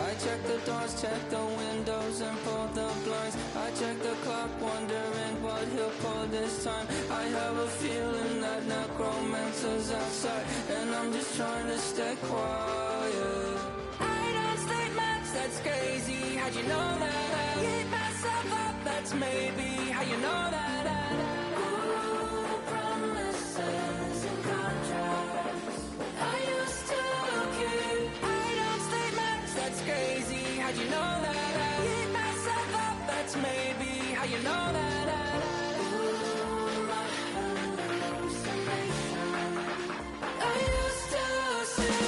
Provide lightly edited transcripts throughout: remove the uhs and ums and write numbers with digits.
I check the doors, check the windows, and pull the blinds. I check the clock, wondering what he'll pull this time. I have a feeling that necromancer's outside, and I'm just trying to stay quiet. I don't stay much, that's crazy. How'd you know that? I keep myself up, that's maybe how you know that. Ooh, promises and contracts I used to keep. I don't stay much, that's crazy. How'd you know that? I keep myself up, that's maybe how you know that. Ooh, my hallucination I used to see.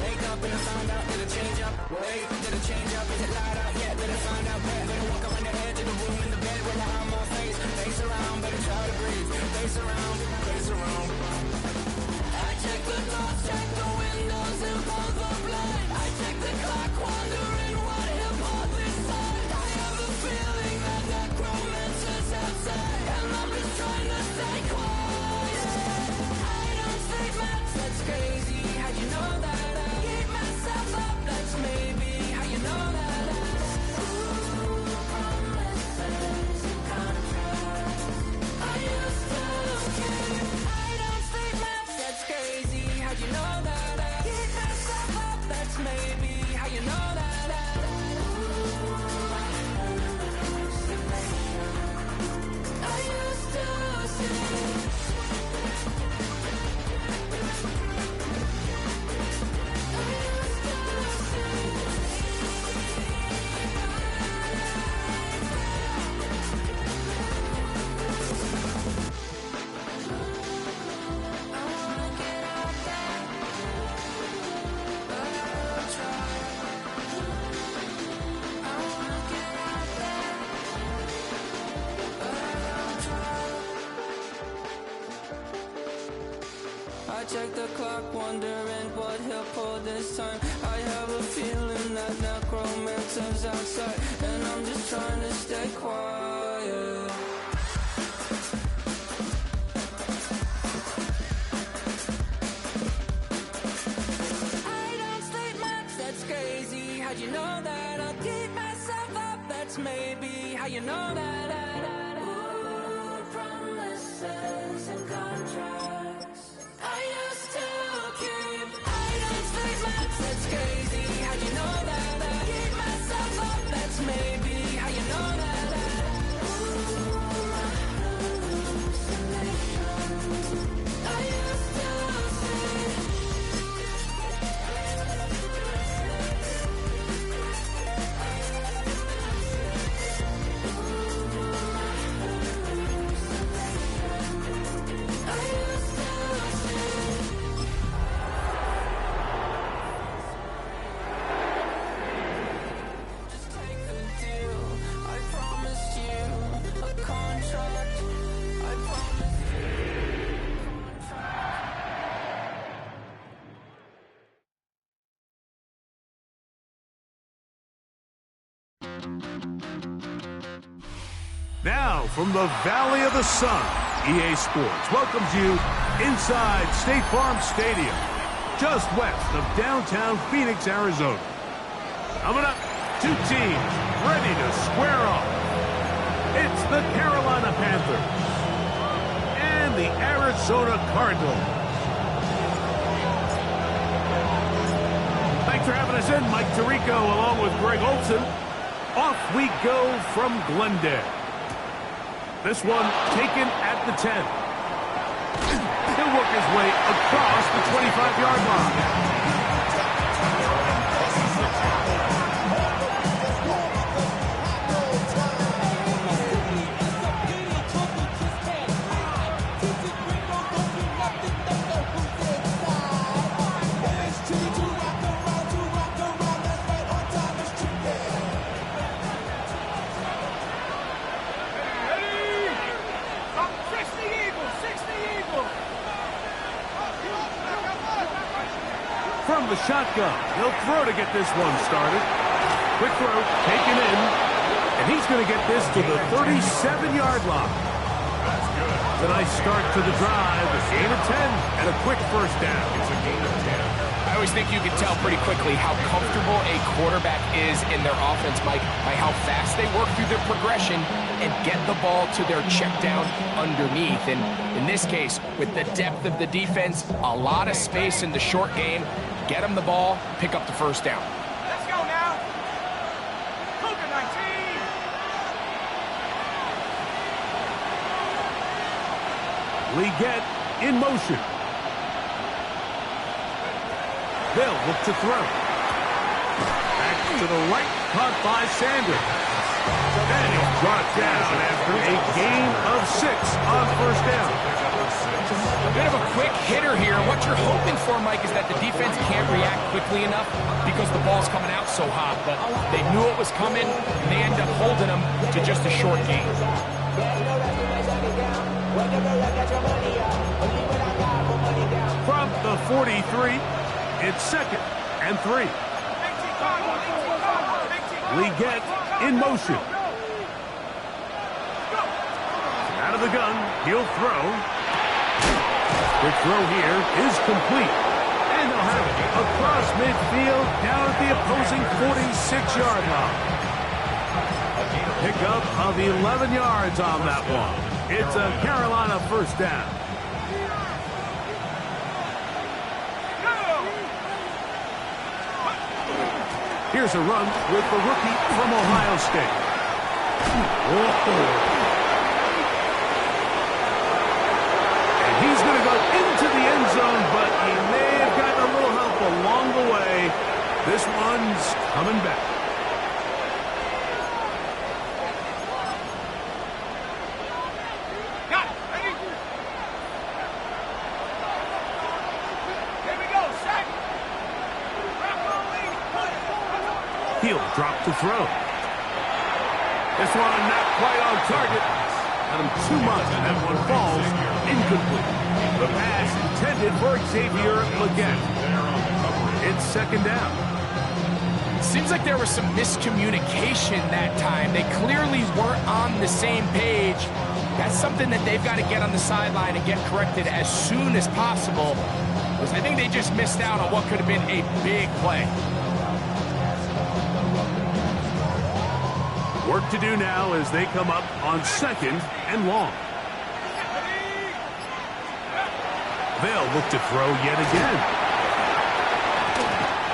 Wake up and I found out, did it change up? Wait, did it change up? Is it light up? Yeah, did it find out? Better walk around the edge of the room in the bed with my arm on my face. Face around, better try to breathe. Face around, face around. I check the doors, check the windows, and pull the blind. I check the clock, wondering what he'll pull this time. I have a feeling that necromancer's outside, and I'm just trying to stay quiet. I don't stay much, that's crazy. How'd you know that? I keep myself up, that's maybe how you know that. Ooh, promises and contracts I used to keep. I don't stay much, that's crazy. How'd you know that? I keep myself up, that's maybe how you know that. Ooh, my hallucination I used to see. I check the clock, wondering what he'll pull this time. I have a feeling that necromancer's outside, and I'm just trying to stay quiet. I don't stay much, that's crazy. How'd you know that? I'll keep myself up, that's maybe how you know that. Ooh, promises and contracts I used to keep. I don't stay much, that's crazy. How'd you know that? I keep myself up, that's maybe how you know that. Ooh, my hallucination I used to see. Now, from the Valley of the Sun, EA Sports welcomes you inside State Farm Stadium, just west of downtown Phoenix, Arizona. Coming up, two teams ready to square off. It's the Carolina Panthers and the Arizona Cardinals. Thanks for having us in, Mike Tirico, along with Greg Olson. Off we go from Glendale. This one taken at the 10. He'll work his way across the 25-yard line. From the shotgun, he'll throw to get this one started. Quick throw, taken in, and he's going to get this to the 37-yard line. It's a nice start to the drive, a gain of 10, and a quick first down. It's a gain of 10. I always think you can tell pretty quickly how comfortable a quarterback is in their offense, Mike, by how fast they work through their progression and get the ball to their check down underneath. And in this case, with the depth of the defense, a lot of space in the short game, get them the ball, pick up the first down. Let's go now. Cougar 19. Leggett in motion. They'll look to throw. Back to the right, caught by Sanders. And he's brought down after a gain of 6 on first down. A bit of a quick hitter here. What you're hoping for, Mike, is that the defense can't react quickly enough because the ball's coming out so hot. But they knew it was coming, and they end up holding them to just a short gain. From the 43, it's 2nd and 3. Leggett in motion. Out of the gun, he'll throw. The throw here is complete. And they'll have it across midfield down at the opposing 46-yard line. Pickup of 11 yards on that one. It's a Carolina first down. Here's a run with the rookie from Ohio State. Whoa. And he's going to go into the end zone, but he may have gotten a little help along the way. This one's coming back. He'll drop to throw. This one not quite on target. Got him too much, and that one falls incomplete. The pass intended for Xavier Leggett. It's 2nd down. Seems like there was some miscommunication that time. They clearly weren't on the same page. That's something that they've got to get on the sideline and get corrected as soon as possible, because I think they just missed out on what could have been a big play. Work to do now as they come up on 2nd and long. They'll look to throw yet again.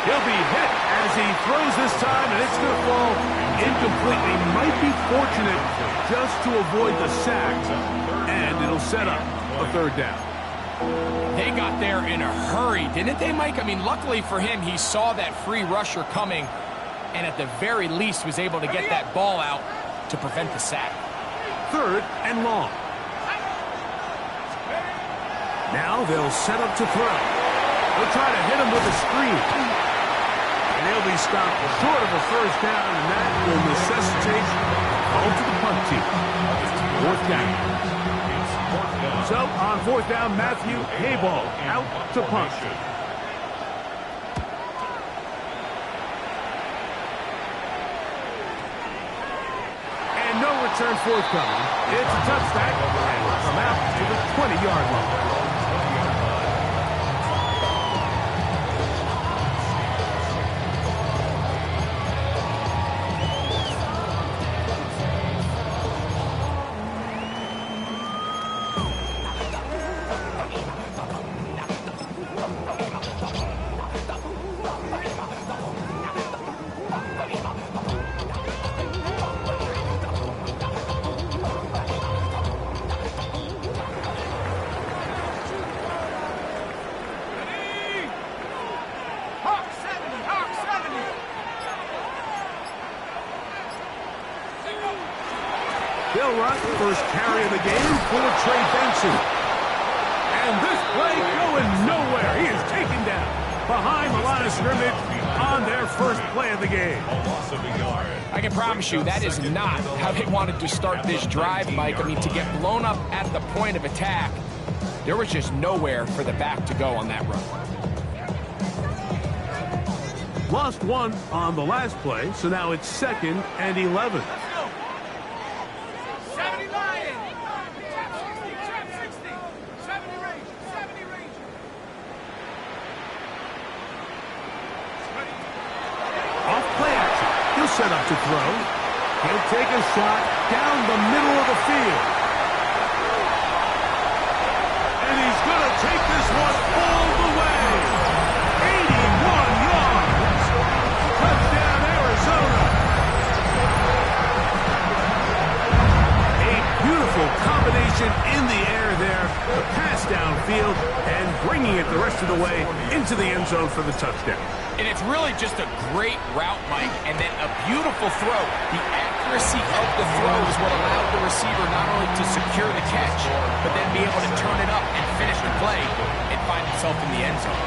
He'll be hit as he throws this time, and it's going to fall incomplete. He might be fortunate just to avoid the sack, and it'll set up a 3rd down. They got there in a hurry, didn't they, Mike? I mean, luckily for him, he saw that free rusher coming, and at the very least was able to get that ball out to prevent the sack. 3rd and long. Now they'll set up to throw. They'll try to hit him with a screen. And he'll be stopped short of a first down, and that will necessitate a call to the punt team. 4th down. So on 4th down, Matthew Hayball out to punt. No return forthcoming. It's a touchback, and we'll come out to the 20-yard line. They'll run first carry of the game for Trey Benson. And this play going nowhere. He is taken down behind the line of scrimmage on their first play of the game. I can promise you that is not how they wanted to start this drive, Mike. I mean, to get blown up at the point of attack, there was just nowhere for the back to go on that run. Lost 1 on the last play, so now it's 2nd and 11. set up to throw. He'll take a shot down the middle of the field. And he's going to take this one all the way. 81 yards. Touchdown, Arizona. A beautiful combination in the air there. The pass downfield and bringing it the rest of the way into the end zone for the touchdown. And it's really just a great route, Mike, and then a beautiful throw. The accuracy of the throw is what allowed the receiver not only to secure the catch, but then be able to turn it up and finish the play and find himself in the end zone.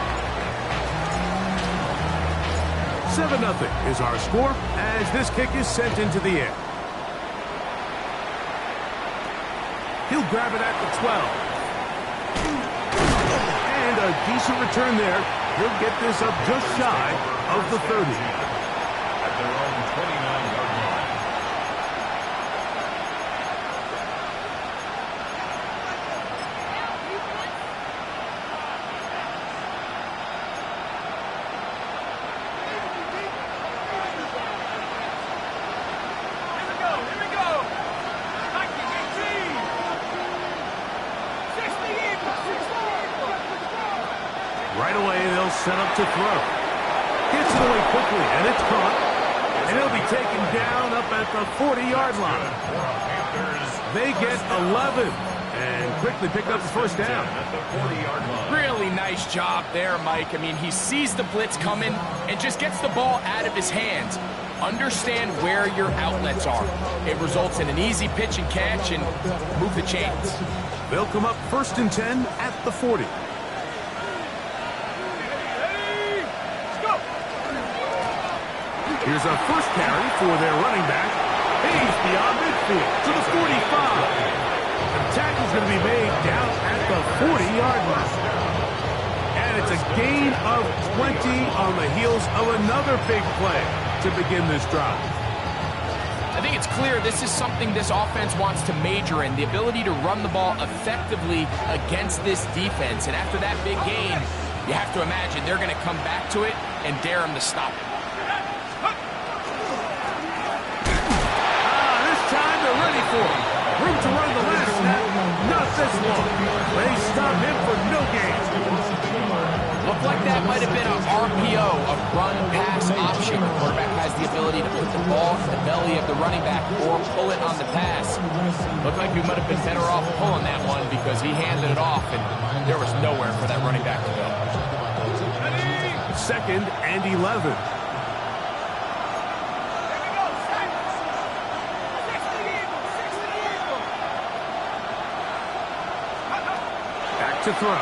7-0 is our score as this kick is sent into the air. He'll grab it at the 12. And a decent return there. He'll get this up just shy of the 30. At their own 29-yard line. Here we go. 1918. 68. Right away, they'll set up to throw. Gets it away quickly, and it's caught. And he'll be taken down up at the 40-yard line. They get 11 and quickly pick up the first down. At the 40-yard line. Really nice job there, Mike. I mean, he sees the blitz coming and just gets the ball out of his hands. Understand where your outlets are. It results in an easy pitch and catch and move the chains. They'll come up 1st and 10 at the 40. Here's a first carry for their running back. He's beyond midfield to the 45. The tackle's going to be made down at the 40-yard line. And it's a gain of 20 on the heels of another big play to begin this drive. I think it's clear this is something this offense wants to major in, the ability to run the ball effectively against this defense. And after that big gain, you have to imagine they're going to come back to it and dare him to stop it. This time they're ready for him. Room to run the last snap, not this long. They stop him for no gain. Looked like that might have been an RPO, a run-pass option. The quarterback has the ability to put the ball in the belly of the running back or pull it on the pass. Looked like we might have been better off pulling that one because he handed it off, and there was nowhere for that running back to go. 2nd and 11. To throw.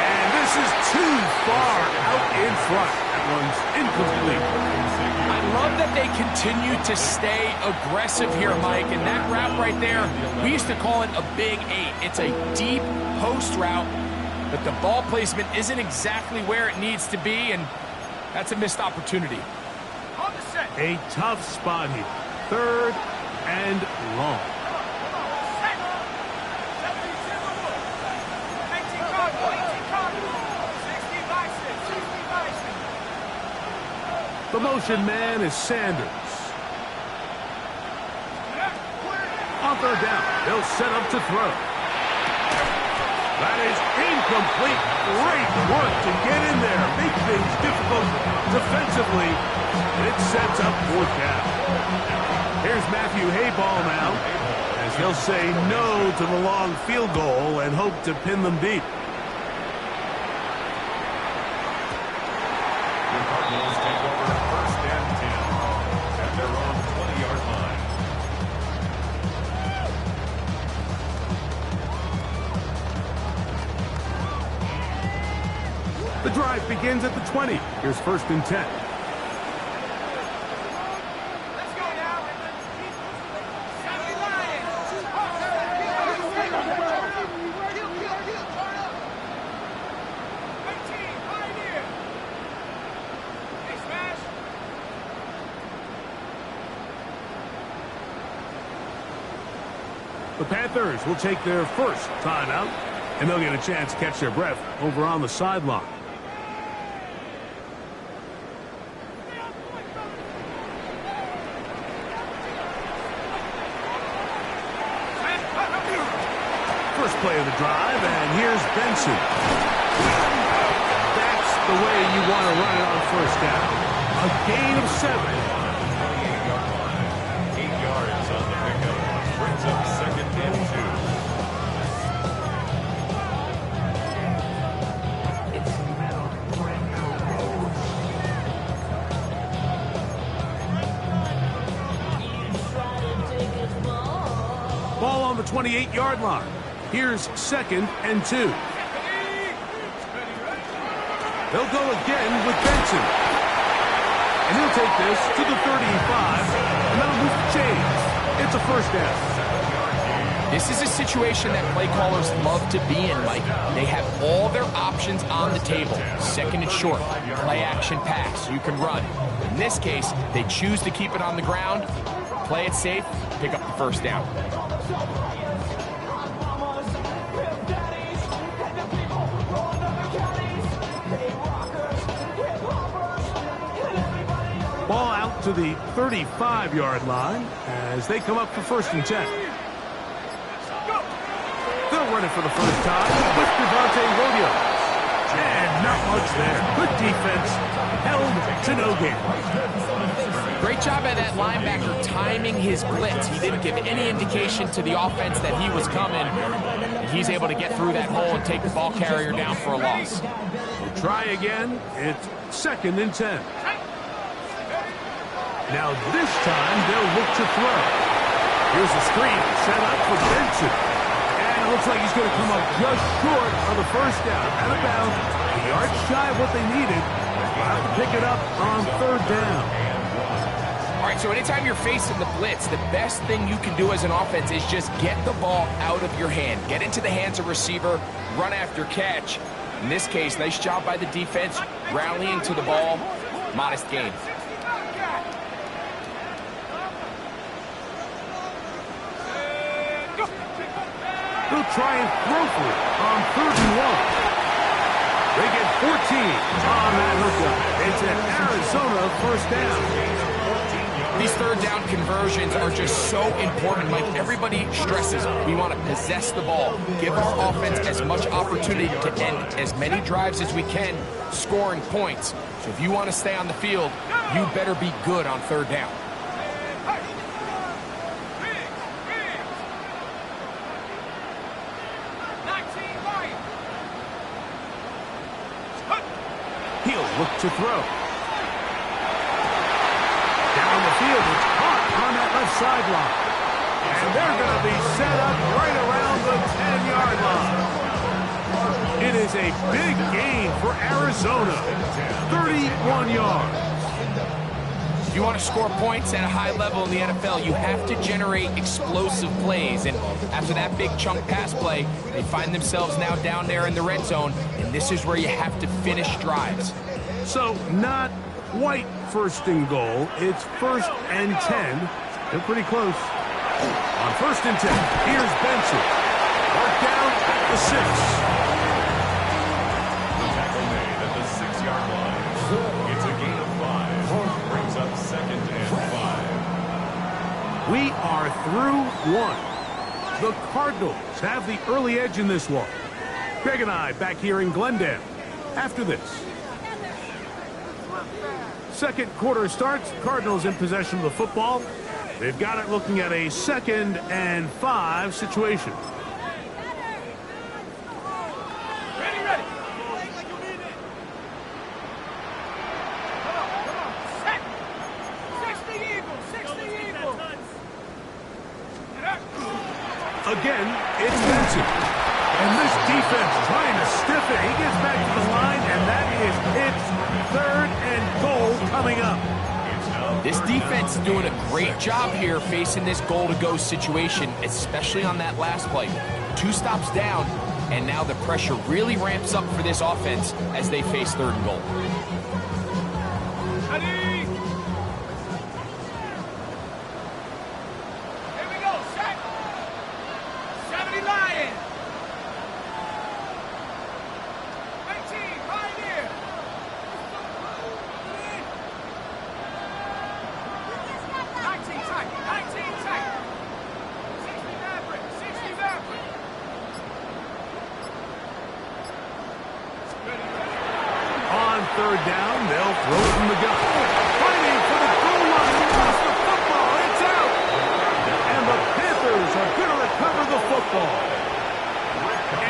And this is too far out in front. That one's incomplete. I love that they continue to stay aggressive here, Mike, and that route right there, we used to call it a big 8. It's a deep post route, but the ball placement isn't exactly where it needs to be, and that's a missed opportunity. A tough spot here. 3rd and long. The motion man is Sanders. On 3rd down, they'll set up to throw. That is incomplete. Great work to get in there. Make things difficult defensively. It sets up 4th down. Here's Matthew Hayball now, as he'll say no to the long field goal and hope to pin them deep. The drive begins at the 20. Here's 1st and 10. Let's go now. The Panthers will take their first timeout, and they'll get a chance to catch their breath over on the sideline. first play of the drive, and here's Benson. That's the way you want to run it on first down. A gain of 7. 8 yards on the pickup. Brings up second and 2. Ball on the 28-yard line. Here's second and 2. They'll go again with Benson. And he'll take this to the 35, and that'll move the chains. It's a first down. This is a situation that play callers love to be in, Mike. They have all their options on the table. Second and short, play action pass, you can run. In this case, they choose to keep it on the ground, play it safe, pick up the first down. Ball out to the 35-yard line as they come up for first and 10. They'll run it for the first time with Devontae Williams. And not much there. Good defense. Held to no gain. Great job by that linebacker timing his blitz. He didn't give any indication to the offense that he was coming. He's able to get through that hole and take the ball carrier down for a loss. We'll try again. It's second and 10. Now this time they'll look to throw. Here's the screen set up for Benson. And it looks like he's going to come up just short of the first down. Out of bounds, a yard shy of what they needed. They'll have to pick it up on third down. All right, so anytime you're facing the blitz, the best thing you can do as an offense is just get the ball out of your hand. Get into the hands of receiver, run after catch. In this case, nice job by the defense, rallying to the ball, modest gain. They'll try and throw for it on third and 1. They get 14 on that hookup. It's an Arizona first down. These third down conversions are just so important, Mike. Everybody stresses we want to possess the ball, give our offense as much opportunity to end as many drives as we can, scoring points. So if you want to stay on the field, you better be good on third down. He'll look to throw. Down the field, it's caught on that left sideline. And they're going to be set up right around the 10-yard line. It is a big gain for Arizona. 31 yards. If you want to score points at a high level in the NFL, you have to generate explosive plays. And after that big chunk pass play, they find themselves now down there in the red zone. And this is where you have to finish drives. So not quite first and goal. It's first and 10. They're pretty close. On first and 10, here's Benson. Work down at the 6. The tackle made at the 6-yard line. It's a gain of 5. Brings up second and 5. We are through 1. The Cardinals have the early edge in this one. Greg and I back here in Glendale after this. Second quarter starts. Cardinals in possession of the football. They've got it looking at a 2nd and 5 situation. Ready. Set. 60 Eagles. Again, it's Benson. And this defense trying to stiff it. He gets back to the line, and that is its 3rd and goal coming up. This defense is doing a great job here facing this goal-to-go situation, especially on that last play. 2 stops down, and now the pressure really ramps up for this offense as they face 3rd and goal. Ready. Here we go. Set. 70 Lions. 19 Pioneer. 19 tight. 60 Maverick. third down, they'll throw it from the gun. Fighting for the goal line. He lost the football. It's out. And the Panthers are going to recover the football.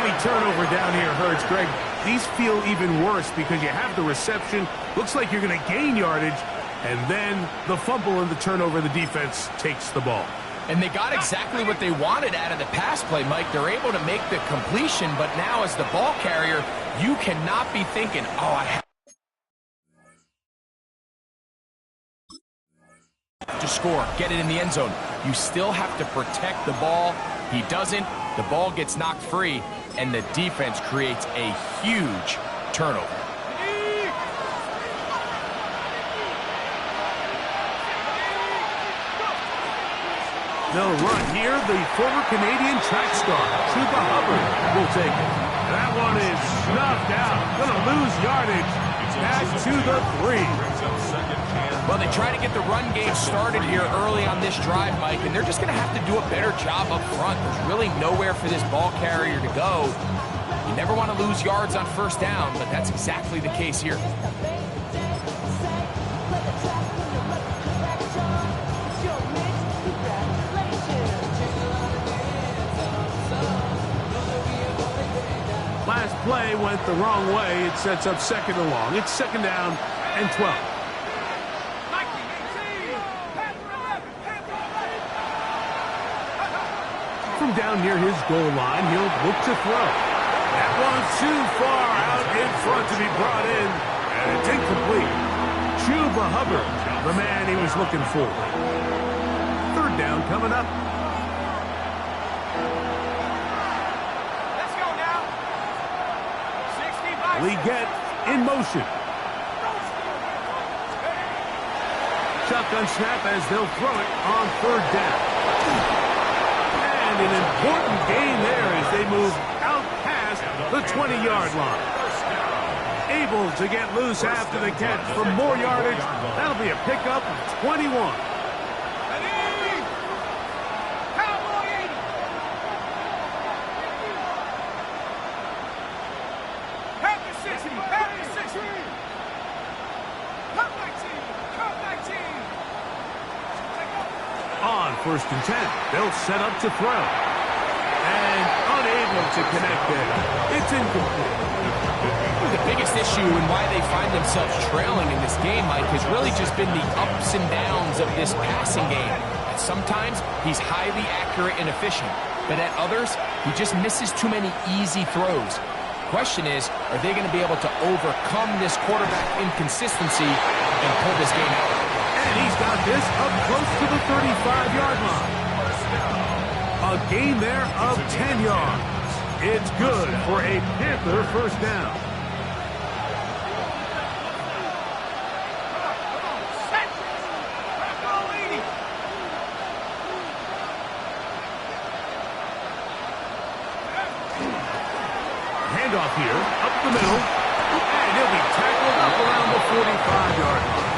Any turnover down here hurts, Greg. These feel even worse because you have the reception. Looks like you're going to gain yardage. And then the fumble and the turnover, the defense takes the ball. And they got exactly what they wanted out of the pass play, Mike. They're able to make the completion, but now as the ball carrier, you cannot be thinking, oh, I have to score, get it in the end zone. You still have to protect the ball. He doesn't. The ball gets knocked free, and the defense creates a huge turnover. They'll run here. The former Canadian track star, Chuba Hubbard, will take it. That one is snuffed out. Going to lose yardage. Back to the 3. Well, they try to get the run game started here early on this drive, Mike, and they're just going to have to do a better job up front. There's really nowhere for this ball carrier to go. You never want to lose yards on first down, but that's exactly the case here. Last play went the wrong way. It sets up second and long. It's second down and 12. From down near his goal line, he'll look to throw. That one's too far out in front to be brought in, and it's incomplete. Chuba Hubbard, the man he was looking for. Third down coming up. Leggett in motion. Shotgun snap as they'll throw it on third down. And an important gain there as they move out past the 20-yard line. Able to get loose after the catch for more yardage. That'll be a pickup of 21. On first and 10, they'll set up to throw. And unable to connect there. It's incomplete. The biggest issue and why they find themselves trailing in this game, Mike, has really just been the ups and downs of this passing game. At sometimes, he's highly accurate and efficient. But at others, he just misses too many easy throws. Question is, are they going to be able to overcome this quarterback inconsistency and pull this game out? And he's got this up close to the 35-yard line. A gain there of 10 yards. It's good for a Panther first down. Handoff here, up the middle, and he'll be tackled up around the 45-yard line.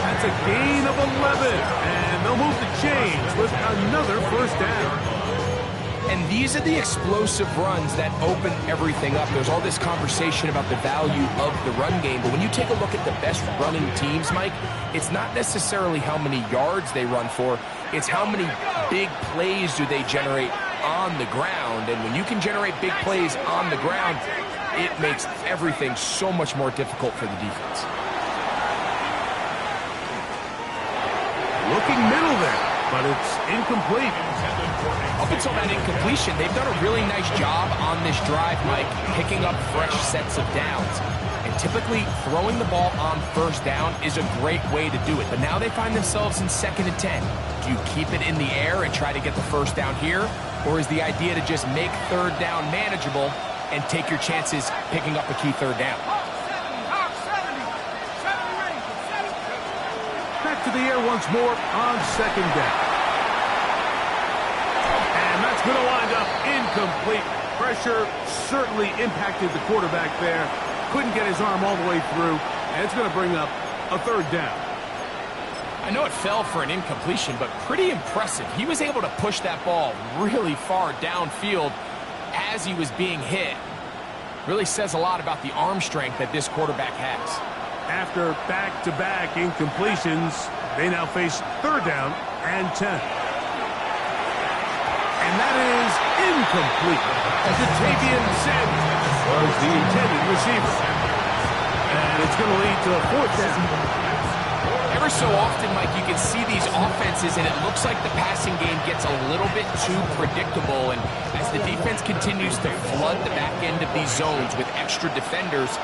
That's a gain of 11, and they'll move the chains with another first down. And these are the explosive runs that open everything up. There's all this conversation about the value of the run game, but when you take a look at the best running teams, Mike, it's not necessarily how many yards they run for, it's how many big plays do they generate on the ground. And when you can generate big plays on the ground, it makes everything so much more difficult for the defense. Looking middle there, but it's incomplete. Up until that incompletion, they've done a really nice job on this drive, Mike, picking up fresh sets of downs. And typically, throwing the ball on first down is a great way to do it. But now they find themselves in second and 10. Do you keep it in the air and try to get the first down here? Or is the idea to just make third down manageable and take your chances picking up a key third down? Back to the air once more on second down. And that's going to wind up incomplete. Pressure certainly impacted the quarterback there. Couldn't get his arm all the way through. And it's going to bring up a third down. I know it fell for an incompletion, but pretty impressive. He was able to push that ball really far downfield as he was being hit. Really says a lot about the arm strength that this quarterback has. After back-to-back incompletions, they now face 3rd down and 10. And that is incomplete. Jatavian Sanders was the intended receiver. And it's going to lead to a 4th down. Ever so often, Mike, you can see these offenses, and it looks like the passing game gets a little bit too predictable. And as the defense continues to flood the back end of these zones with extra defenders,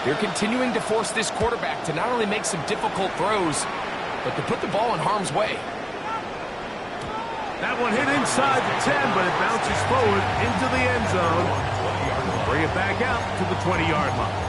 they're continuing to force this quarterback to not only make some difficult throws, but to put the ball in harm's way. That one hit inside the 10, but it bounces forward into the end zone. Bring it back out to the 20-yard line.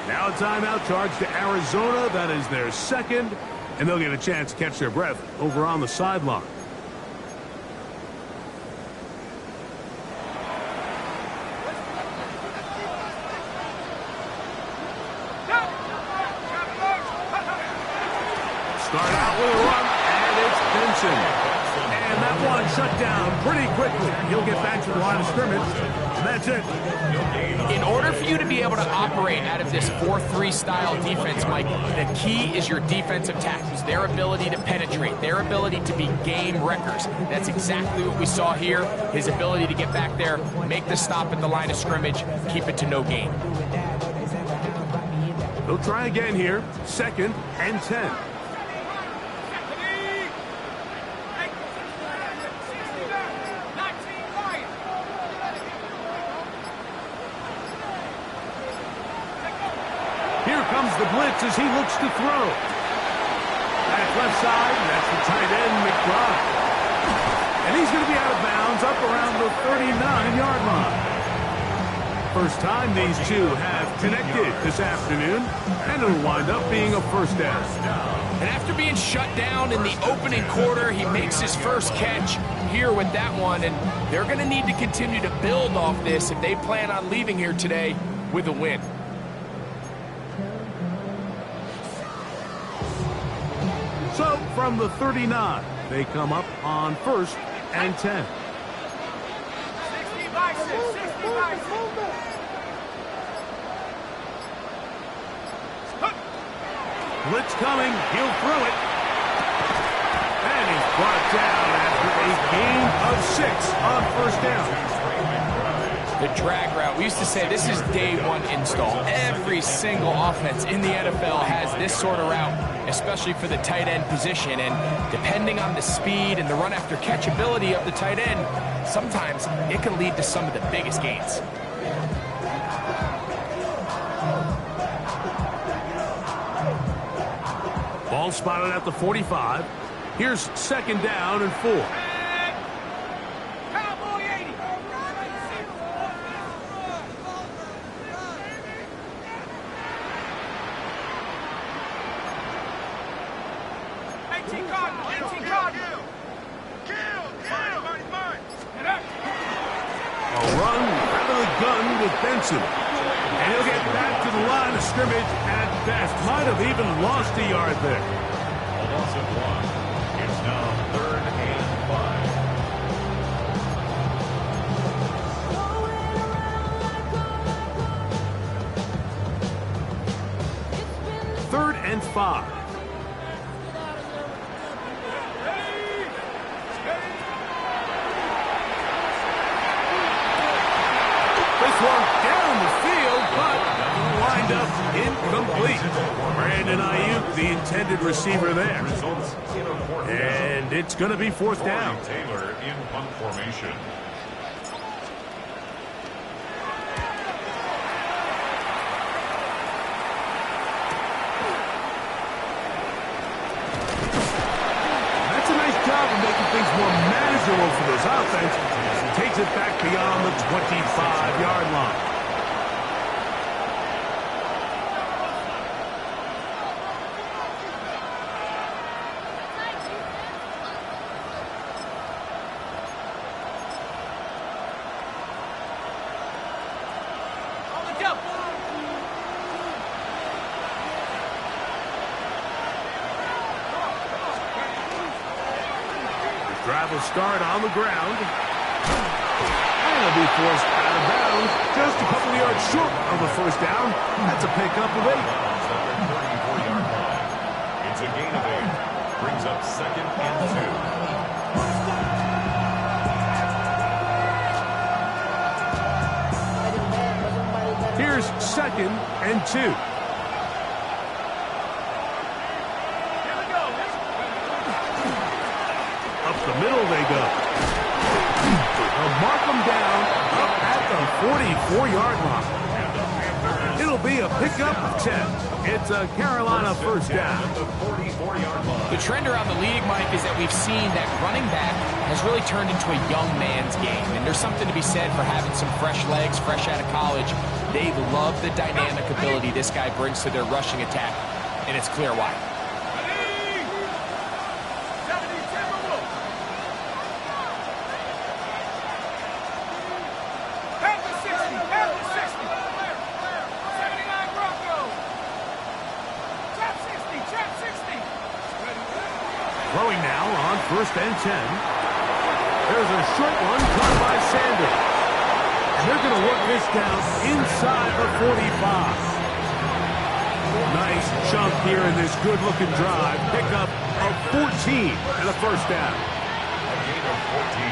Now a timeout charge to Arizona. That is their 2nd, and they'll get a chance to catch their breath over on the sideline. Start out with a run, and it's Benson. And that one shut down pretty quickly. He'll get back to the line of scrimmage, and that's it. In order for you to be able to operate out of this 4-3 style defense, Mike, the key is your defensive tackles, their ability to penetrate, their ability to be game wreckers. That's exactly what we saw here, his ability to get back there, make the stop at the line of scrimmage, keep it to no gain. They'll try again here, 2nd and 10. Here comes the blitz as he looks to throw. Back left side, that's the tight end, McBride. And he's going to be out of bounds up around the 39-yard line. First time these two have connected this afternoon, and it'll wind up being a 1st down. And after being shut down in the opening quarter, he makes his first catch here with that one, and they're going to need to continue to build off this if they plan on leaving here today with a win. So, from the 39, they come up on 1st and 10. 60 by 6, 60 by 6. Blitz coming, he'll throw it. And he's brought down after a gain of 6 on 1st down. The drag route, we used to say this is day 1 install. Every single offense in the NFL has this sort of route, especially for the tight end position. And depending on the speed and the run after catch ability of the tight end, sometimes it can lead to some of the biggest gains. Ball spotted at the 45. Here's 2nd down and 4. A run out of the gun with Benson. And he'll get back to the line of scrimmage at best. Might have even lost a yard there. A loss of 1. It's now 3rd and 5. 3rd and 5. This one down the field, but wind up incomplete. Brandon Ayuk, the intended receiver there. And it's going to be 4th down. Taylor in punt formation. That's a things more manageable for this offense as he takes it back beyond the 25-yard line. Drive will start on the ground. And it'll be forced out of bounds. Just a couple of yards short of the first down. That's a pickup of 8. On the 34-yard line. It's a gain of 8. Brings up 2nd and 2. Here's 2nd and 2. The middle they go. They'll mark them down up at the 44-yard line. It'll be a pickup of 10. It's a Carolina first down. The trend around the league, Mike, is that we've seen that running back has really turned into a young man's game. And there's something to be said for having some fresh legs, fresh out of college. They love the dynamic ability this guy brings to their rushing attack, and it's clear why. Throwing now on 1st and 10. There's a short one caught by Sanders. And they're going to work this down inside the 45. Nice chunk here in this good-looking drive. Pickup of 14 and a first down. A gain of 14.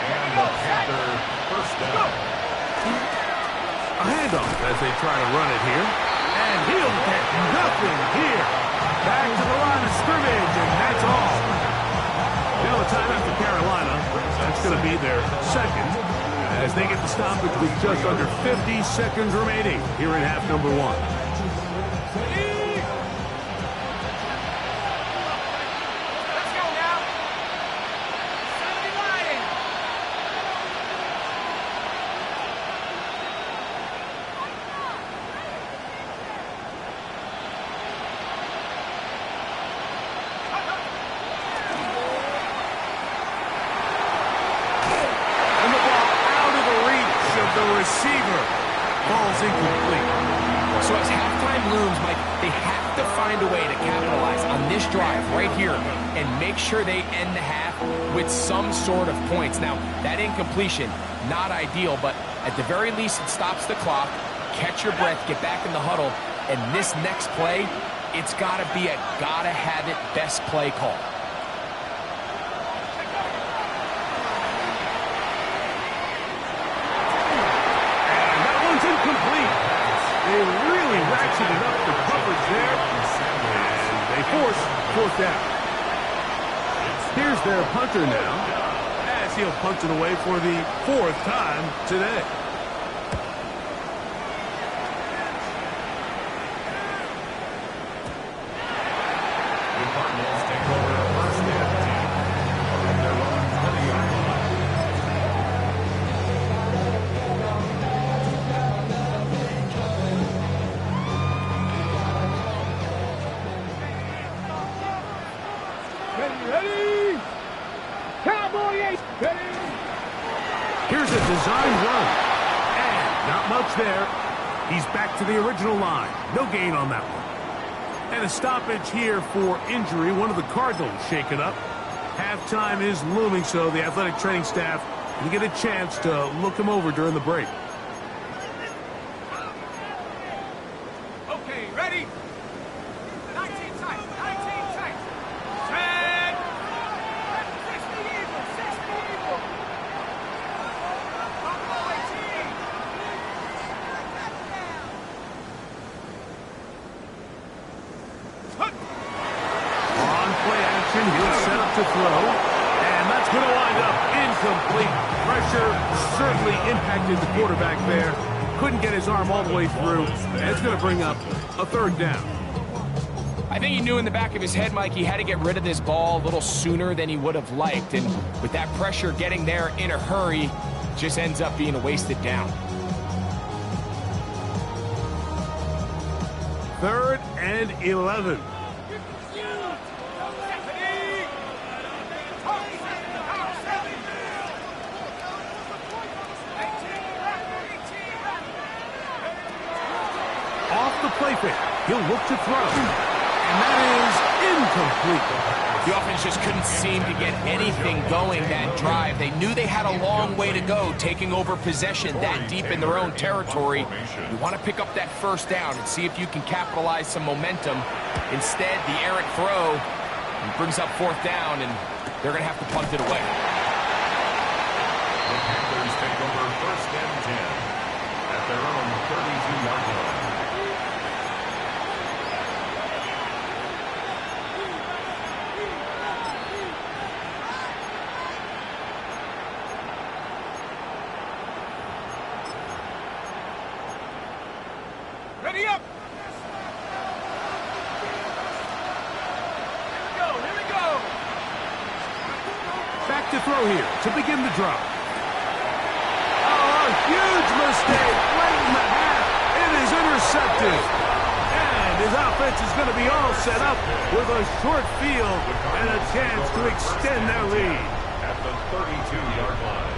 And the Panther first down. A handoff as they try to run it here. And he'll get nothing here. Back to the line of scrimmage, and that's all. You know, the timeout for Carolina, that's going to be their 2nd, as they get the stoppage with just under 50 seconds remaining here in half number 1. Receiver falls incomplete. So as halftime looms, Mike, they have to find a way to capitalize on this drive right here and make sure they end the half with some sort of points. Now, that incompletion, not ideal, but at the very least it stops the clock. Catch your breath, get back in the huddle, and this next play, it's got to be a gotta-have-it best play call. They really ratcheted up the coverage there, and they force 4th down. Here's their punter now, as he'll punt it away for the 4th time today. The Cardinals take over 1st and 10 from their own 20-yard line. Ready? Cowboy 8. Ready? Here's a design run. And not much there. He's back to the original line. No gain on that one. And a stoppage here for injury. One of the Cardinals shaken up. Halftime is looming, so the athletic training staff can get a chance to look him over during the break. Okay, ready? 19 tight, 19 tight. Set. 60 eagle, 60 eagle. Buffalo 18. On play action, he'll set up to throw. And that's going to wind up incomplete. Pressure certainly impacted the quarterback there. Couldn't get his arm all the way through. And it's going to bring up a 3rd down. I think he knew in the back of his head, Mike, he had to get rid of this ball a little sooner than he would have liked. And with that pressure getting there in a hurry, just ends up being a wasted down. 3rd and 11. Off the play fake. He'll look to throw. And that is incomplete. The offense just couldn't seem to get anything going that drive. They knew they had a long way to go, taking over possession that deep in their own territory. You want to pick up that first down and see if you can capitalize some momentum. Instead, the errant throw brings up 4th down, and they're going to have to punt it away. The Panthers take over 1st and 10 at their own 32-yard line. Ready up! Here we go! Back to throw here to begin the drive. Oh, a huge mistake late in the half. It is intercepted. And his offense is going to be all set up with a short field and a chance to extend their lead. At the 32-yard line.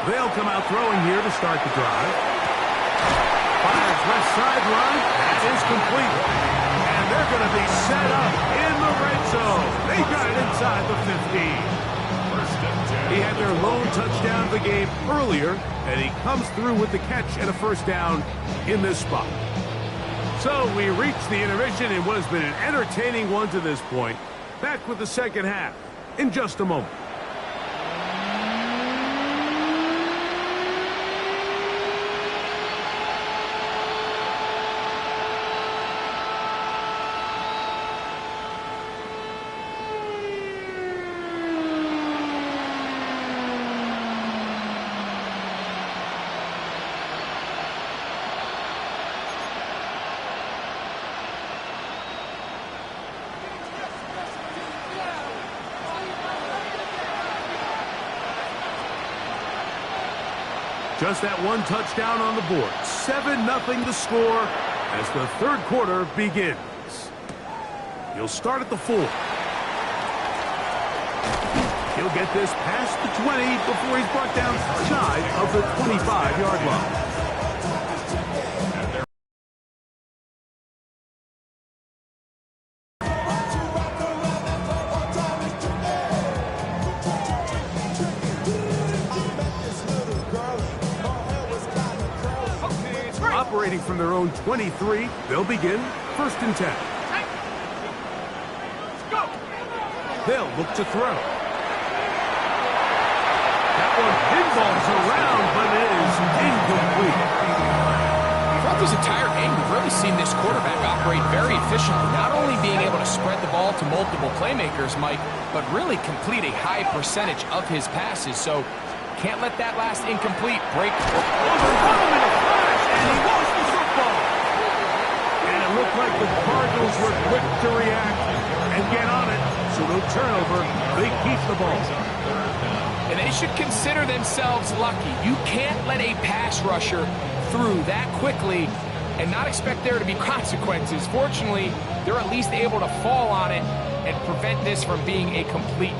They'll come out throwing here to start the drive. Fires left sideline. That is complete. And they're going to be set up in the red zone. They got it inside the 15. He had their lone touchdown of the game earlier, and he comes through with the catch and a first down in this spot. So we reach the intermission in what has been an entertaining one to this point. Back with the second half in just a moment. Just that one touchdown on the board. 7-0 the score as the 3rd quarter begins. He'll start at the 4. He'll get this past the 20 before he's brought down shy of the 25-yard line. Operating from their own 23, they'll begin 1st and 10. They'll look to throw. That one pinballs around, but it is incomplete. Throughout this entire game, we've really seen this quarterback operate very efficiently, not only being able to spread the ball to multiple playmakers, Mike, but really complete a high percentage of his passes. So can't let that last incomplete break. Overwhelming a flash, and he lost the football. And it looked like the Cardinals were quick to react and get on it. So no turnover, they keep the ball. And they should consider themselves lucky. You can't let a pass rusher through that quickly and not expect there to be consequences. Fortunately, they're at least able to fall on it and prevent this from being a complete